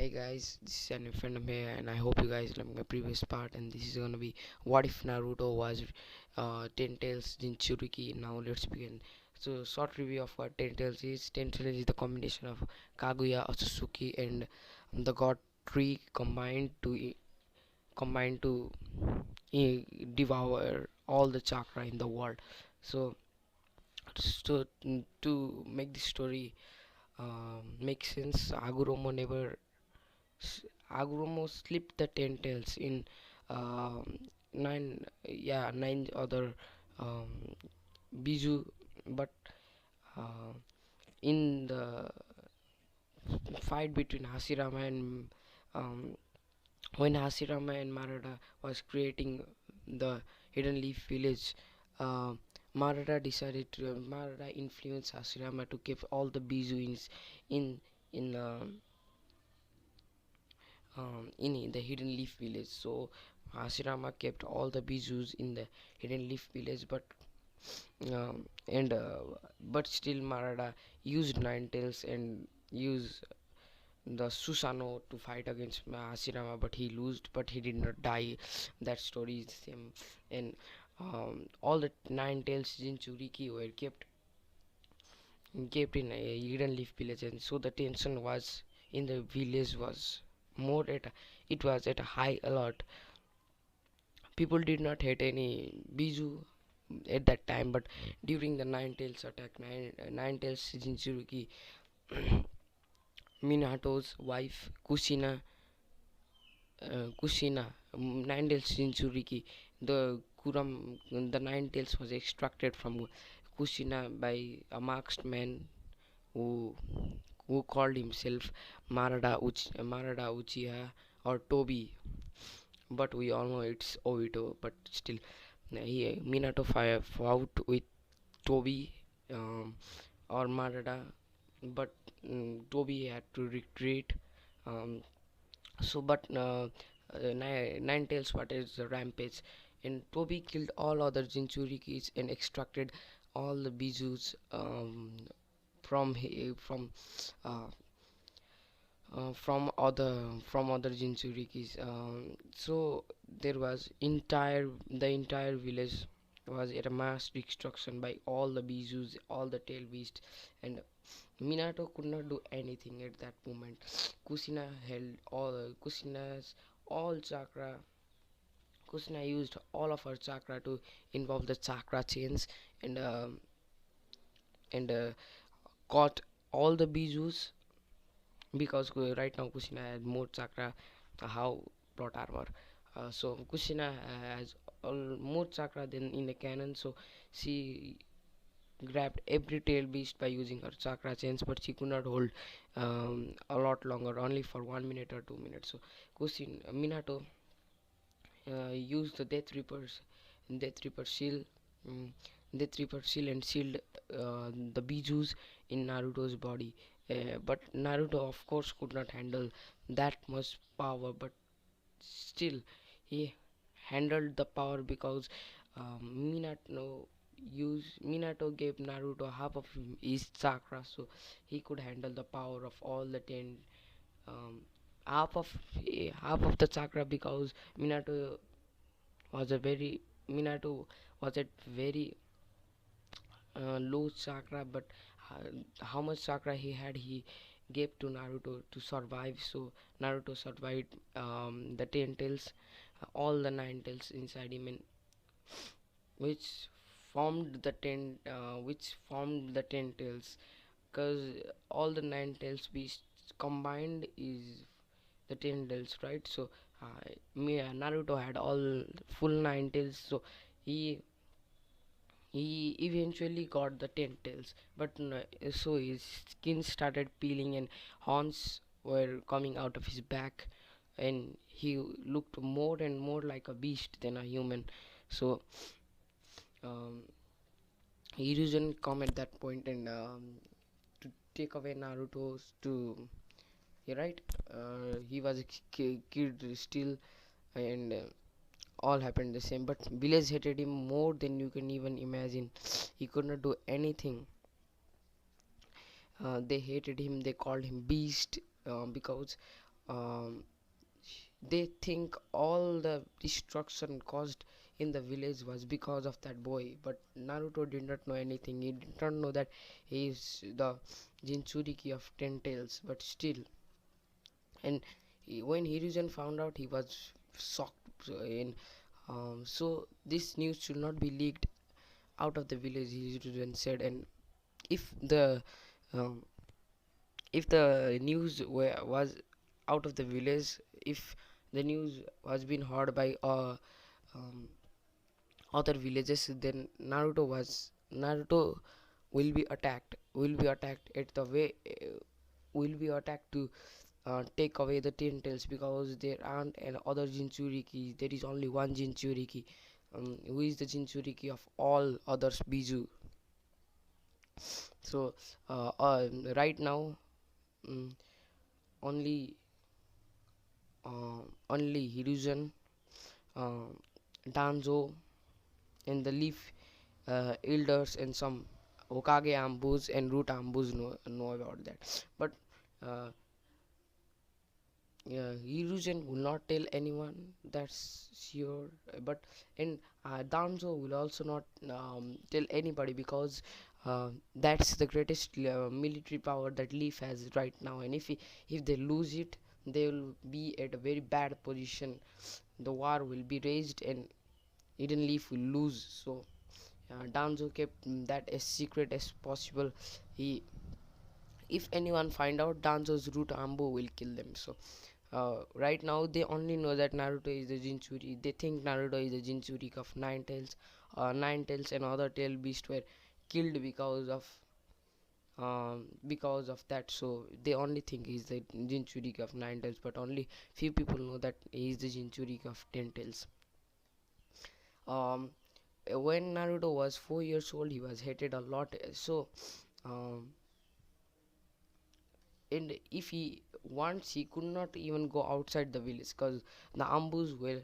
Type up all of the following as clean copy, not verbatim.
Hey guys, this is an friend here, and I hope you guys like my previous part. And this is gonna be what if Naruto was Ten Tails Jinchuriki. Now let's begin. So, short review of what Ten Tails is. Ten Tails is the combination of Kaguya, Otsutsuki, and the God Tree combined to devour all the chakra in the world. So, to make this story make sense, Aguromo slipped the ten tails in nine other um, Biju, but uh, in the fight between Hashirama and um, when Hashirama and Marada was creating the Hidden Leaf Village, uh, Marada influenced Hashirama to keep all the Biju in in in the Hidden Leaf Village. So Hashirama kept all the bijus in the Hidden Leaf Village, and but still Marada used Nine Tails and used the Susano to fight against Hashirama, but he lost, but he did not die. That story is the same, and all the Nine Tails Jinchuriki were kept in a Hidden Leaf Village, and so the tension was in the village was more at a, it was at a high alert. People did not hit any Biju at that time, but during the Nine Tails attack, Nine Tails Jinchuriki, Minato's wife Kushina, Nine Tails Jinchuriki, the Nine Tails was extracted from Kushina by a masked man who called himself Marada Uchiha or Toby, but we all know it's Obito. But still, Minato fought with Toby or Marada, but Toby had to retreat. Um, Nine Tails started the rampage, and Toby killed all other Jinchurikis and extracted all the Bijus uh, from other Jinchurikis. So there was the entire village was at a mass destruction by all the Bijus, all the tail beasts, and Minato could not do anything at that moment. Kusina held Kusina's all chakra. Kusina used all of her chakra to involve the chakra chains and and caught all the Bijus because right now Kusina has more chakra. How plot armor. So Kusina has more chakra than in the canon. So she grabbed every tail beast by using her chakra chains, but she could not hold a lot longer, only for 1 minute or 2 minutes. So Minato used the Death Reaper shield, um, Death Reaper shield and shield the Bijus in Naruto's body. But Naruto, of course, could not handle that much power, but still he handled the power because Minato gave Naruto half of his chakra, so he could handle the power of all the 10, um, half of the chakra, because was a very Minato was at very low chakra, but how much chakra he had, he gave to Naruto to survive. So Naruto survived the 10 tails, all the 9 tails inside him, and which which formed the 10 tails, because all the 9 tails beasts combined is the 10 tails, right? So Naruto had all full 9 tails, so he he eventually got the 10 tails, but so his skin started peeling and horns were coming out of his back, and he looked more and more like a beast than a human. So um, Hiruzen come at that point and to take away Naruto's to yeah, right. He was a kid still, and all happened the same. But village hated him more than you can even imagine. He could not do anything. They hated him. They called him beast because um, they think all the destruction caused in the village was because of that boy, but Naruto did not know anything. He did not know that he is the Jinchuriki of Ten Tails, but still. And when Hiruzen found out, he was shocked. So this news should not be leaked out of the village, Hiruzen said. And if the um, if the news was out of the village, if the news was being heard by um, other villages, then Naruto will be attacked at the way will be attacked to take away the ten tails, because there aren't an other Jinchuriki. There is only one Jinchuriki, who is the Jinchuriki of all others Biju. So right now, um, only only Hiruzen, uh, Danzo, and the leaf elders and some Hokage ambus and root ambus know about that. But uh, yeah, Hiruzen will not tell anyone, that's sure. But and Danzo will also not tell anybody, because that's the greatest military power that Leaf has right now. And if they lose it, they will be at a very bad position. The war will be raised, and Eden Leaf will lose. So Danzo kept that as secret as possible. He, if anyone find out, Danzo's root ambo will kill them. So right now they only know that Naruto is the Jinchuri. They think Naruto is the Jinchuri of Nine Tails. Nine Tails and other tail beasts were killed because of that. So they only think he's the Jinchuri of Nine Tails, but only few people know that he is the Jinchuri of Ten Tails. Um, when Naruto was 4 years old, he was hated a lot. So um, and if he once, he could not even go outside the village, because the ambus were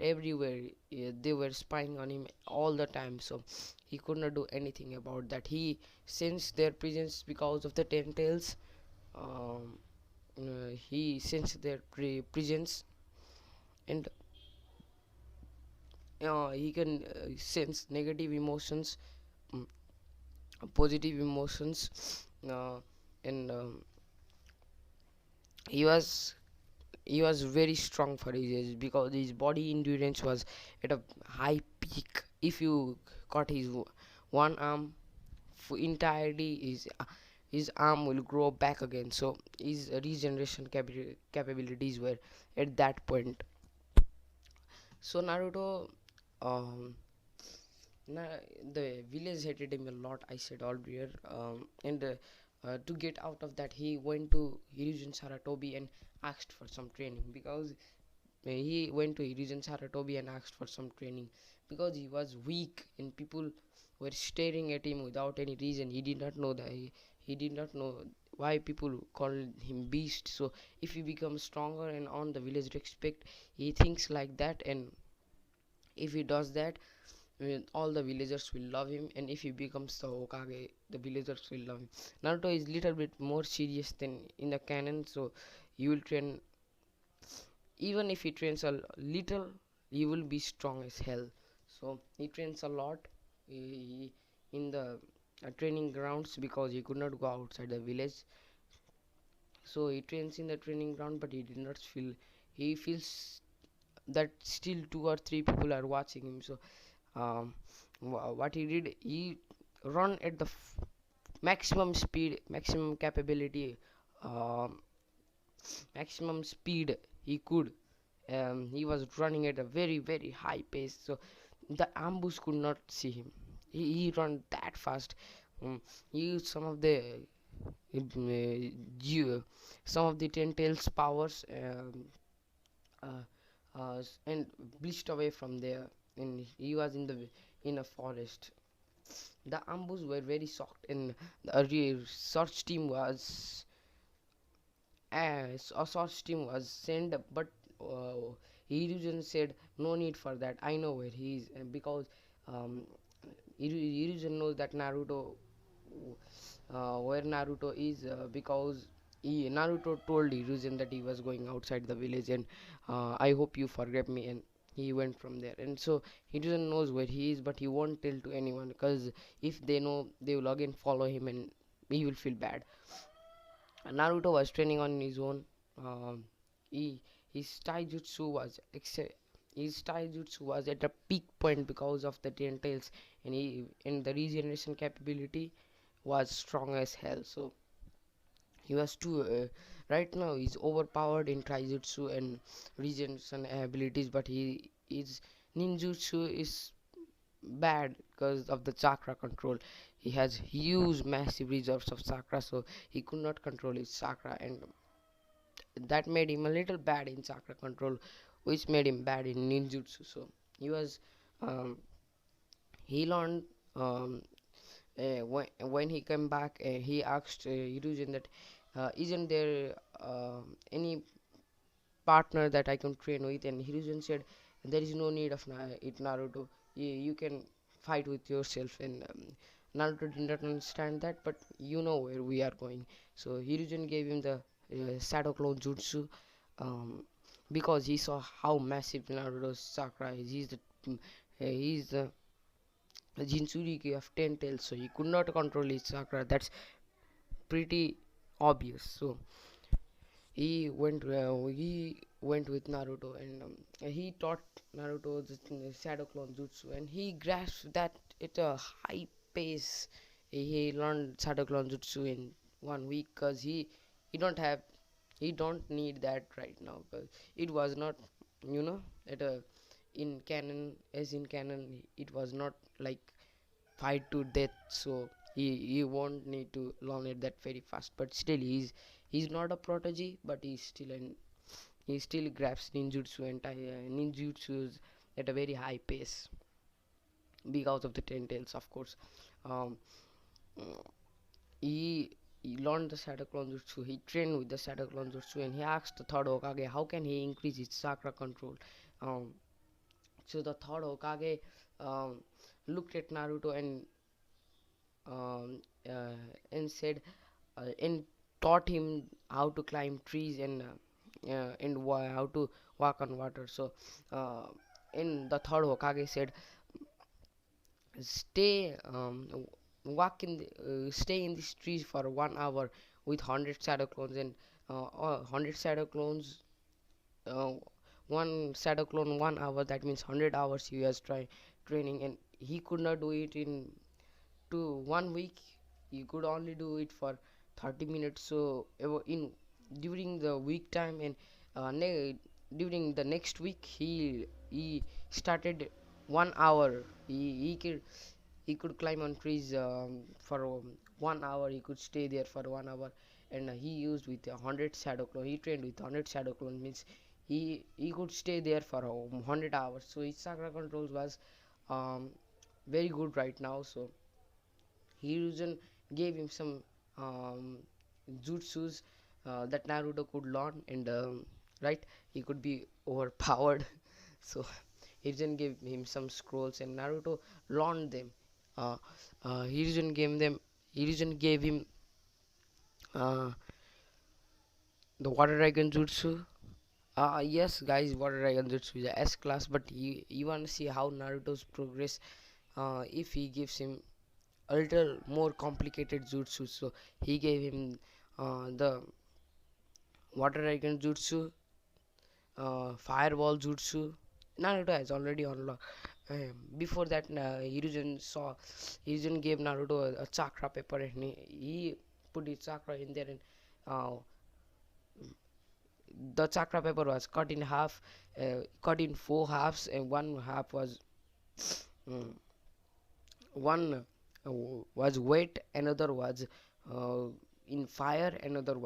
everywhere. They were spying on him all the time, so he could not do anything about that. He sensed their presence because of the ten tails. um, he sensed their presence, and he can sense negative emotions, mm, positive emotions, and he was he was very strong for his age, because his body endurance was at a high peak. If you cut his one arm for entirely, his arm will grow back again. So his regeneration capabilities were at that point. So Naruto, um, the village hated him a lot, I said earlier, and to get out of that, he went to Hiruzen Saratobi and asked for some training, because he went to Hiruzen Saratobi and asked for some training, because he was weak and people were staring at him without any reason. He did not know that he did not know why people called him beast. So if he becomes stronger and on the village respect, he thinks like that, and if he does that, all the villagers will love him, and if he becomes the Hokage, the villagers will love him. Naruto is little bit more serious than in the canon, so he will train. Even if he trains a little, he will be strong as hell. So he trains a lot, in the training grounds, because he could not go outside the village. So he trains in the training ground, but he did not feel, he feels that still two or three people are watching him. So um, what he did, he run at the maximum speed, maximum capability, um, maximum speed he could. He was running at a very very high pace, so the ambush could not see him. He ran that fast. He used some of the ten tails powers, and bleached away from there, and he was in a forest. The ambush were very shocked, and the search team was as a search team was sent, but Hiruzen said no need for that, I know where he is. Because um, Hiruzen knows that Naruto, where Naruto is, because Naruto told Hiruzen that he was going outside the village, and I hope you forgive me. And he went from there. And so Hiruzen knows where he is, but he won't tell to anyone, because if they know, they will again follow him, and he will feel bad. Naruto was training on his own. Um, he his taijutsu was his taijutsu was at a peak point because of the ten tails, and the regeneration capability was strong as hell. So he was too. Right now, he's overpowered in taijutsu and regeneration abilities, but his ninjutsu is bad because of the chakra control. He has huge massive reserves of chakra, so he could not control his chakra, and that made him a little bad in chakra control, which made him bad in ninjutsu. So he was um, he learned when he came back, he asked Hiruzen that isn't there any partner that I can train with, and Hiruzen said there is no need of it, Naruto. You can fight with yourself, and Naruto did not understand that, but you know where we are going. So Hiruzen gave him the Shadow Clone Jutsu, um, because he saw how massive Naruto's chakra is. He's the Jinchuriki of 10 tails, so he could not control his chakra. That's pretty obvious. So he went with Naruto, and he taught Naruto the Shadow Clone Jutsu, and he grasped that at a high pace. He learned Shadow Clone Jutsu in 1 week, because he don't have he don't need that right now, because it was not, you know, at a in canon, as in canon it was not like fight to death, so he won't need to learn it that very fast. But still, he's not a prodigy, but he still grabs ninjutsu and ninjutsus at a very high pace because of the ten tails, of course. um, uh, he learned the Shadow Clone Jutsu. He trained with the Shadow Clone Jutsu, and he asked the third Hokage how can he increase his chakra control. um, so the third Hokage um, looked at Naruto um, uh, and said and taught him how to climb trees, and how to walk on water. So uh, in the third Hokage said, stay stay in these trees for 1 hour with 100 shadow clones, and 100 shadow clones, uh, one shadow clone 1 hour, that means 100 hours he was training, and he could not do it in to 1 week. You could only do it for 30 minutes. So in during the week time, and during the next week, he started 1 hour. He could climb on trees for 1 hour. He could stay there for 1 hour, and he used with 100 shadow clone. He trained with 100 shadow clone, means he could stay there for 100 hours. So his chakra controls was um, very good right now. So Hiruzen gave him some um, jutsus that Naruto could learn, and right, he could be overpowered. So Hiruzen gave him some scrolls, and Naruto learned them. Uh, Hiruzen gave them. Hiruzen gave him uh, the Water Dragon Jutsu. Yes, guys, Water Dragon Jutsu is a S class, but you want to see how Naruto's progress. If he gives him a little more complicated jutsu, so he gave him the Water Dragon Jutsu, Fireball Jutsu. Naruto has already unlocked. Before that, Hiruzen gave Naruto a chakra paper, and he put his chakra in there, and uh, the chakra paper was cut in half, cut in four halves, and one half was mm, one was wet, another was uh, in fire, another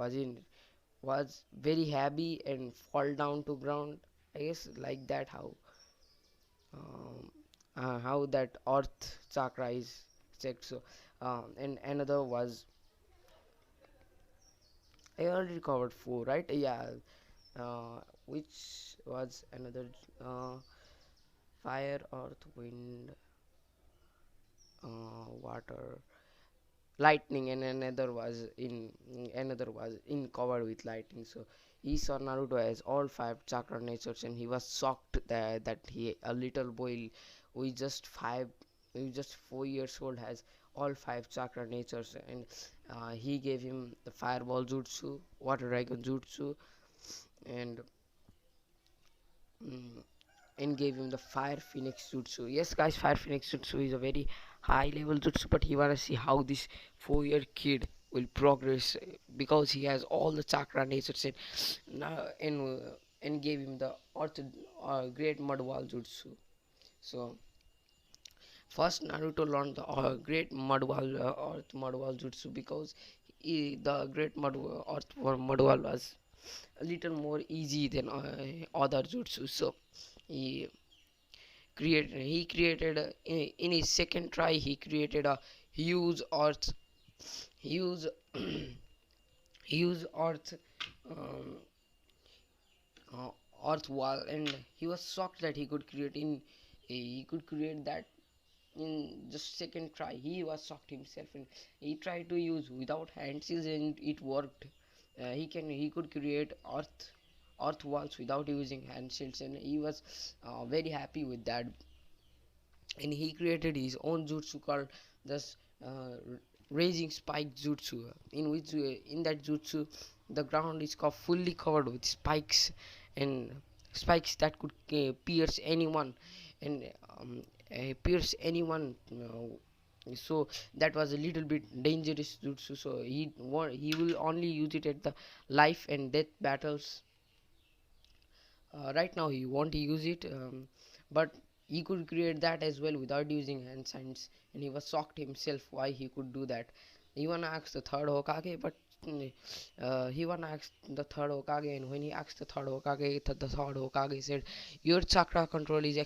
was very heavy and fall down to ground. I guess like that, um, how that earth chakra is checked. So and another was, I already covered four, right? Yeah. Which was another, uh, fire, earth, wind, water. lightning, and another was in covered with lightning. So he saw Naruto as all five chakra natures, and he was shocked that he, a little boy who is just 4 years old, has all five chakra natures. And he gave him the fireball jutsu, water dragon jutsu, and mm, gave him the fire phoenix jutsu. Yes guys, fire phoenix jutsu is a very high level jutsu, but he wanna see how this 4-year kid will progress, because he has all the chakra natures. And now and gave him the great mud wall jutsu. So first Naruto learned the great mud wall earth mud wall jutsu, because the great mud wall was a little more easy than other jutsu. So he created in his second try, he created a huge earth huge huge um, uh, earth wall. And he was shocked that he could create that in just second try. He was shocked himself, and he tried to use without hand and it worked. He could create earth walls without using hand shields, and he was very happy with that. And he created his own jutsu called this uh, raising spike jutsu, in which in that jutsu the ground is fully covered with spikes, and spikes that could pierce anyone, and pierce anyone. So that was a little bit dangerous jutsu. So he will only use it at the life and death battles. Right now he won't use it, but he could create that as well without using hand signs, and he was shocked himself why he could do that. He wanna ask the third Hokage, but he wanna ask the third Hokage, and when he asked the third Hokage, the third Hokage said, "Your chakra control is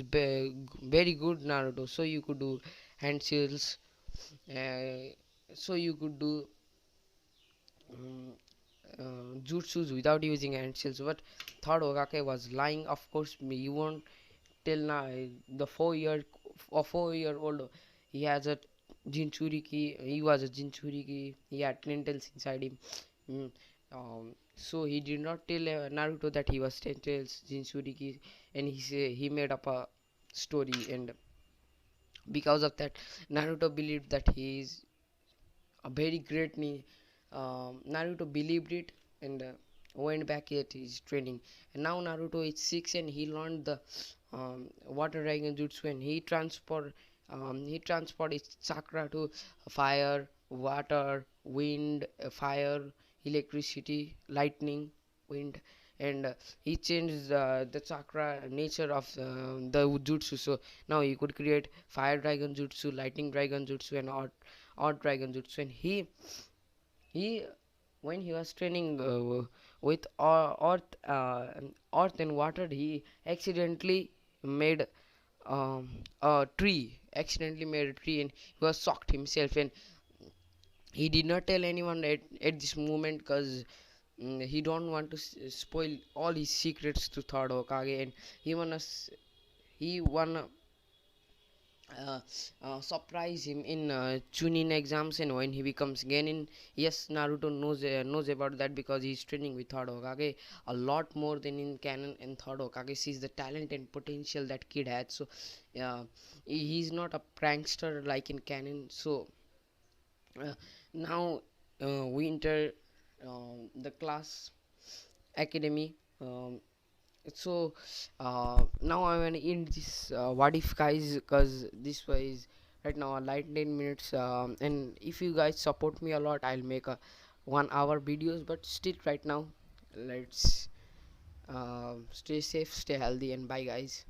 very good, Naruto. So you could do hand seals, uh, so you could do um, jutsus without using hand shields." But third Hokage was lying. Of course, you won't tell now. The 4-year old, he has a Jinchuriki. He was a Jinchuriki. He had Tentacles inside him. Mm, so he did not tell Naruto that he was Tentacles Jinchuriki, and he made up a story. And because of that, Naruto believed that he is a very great Naruto believed it, and went back at his training. And now Naruto is 6, and he learned the water dragon jutsu, and he transport his chakra to fire, water, wind, fire, electricity, lightning, wind. And he changed the chakra nature of the jutsu. So now he could create fire dragon jutsu, lightning dragon jutsu, and earth dragon jutsu. And he when he was training with earth and water, he accidentally made a tree, and he was shocked himself. And he did not tell anyone at this moment, because he don't want to spoil all his secrets to third Hokage. And he wanna uh, surprise him in Chunin exams. And when he becomes Genin, yes, Naruto knows about that, because he's training with Third Hokage a lot more than in canon. And Third Hokage sees the talent and potential that kid had. So he's not a prankster like in canon. So uh, now we enter the class academy. So now I want to end this what if guys, because this was right now a light 10 minutes. And if you guys support me a lot, I'll make a 1 hour videos. But still right now, let's stay safe, stay healthy, and bye guys.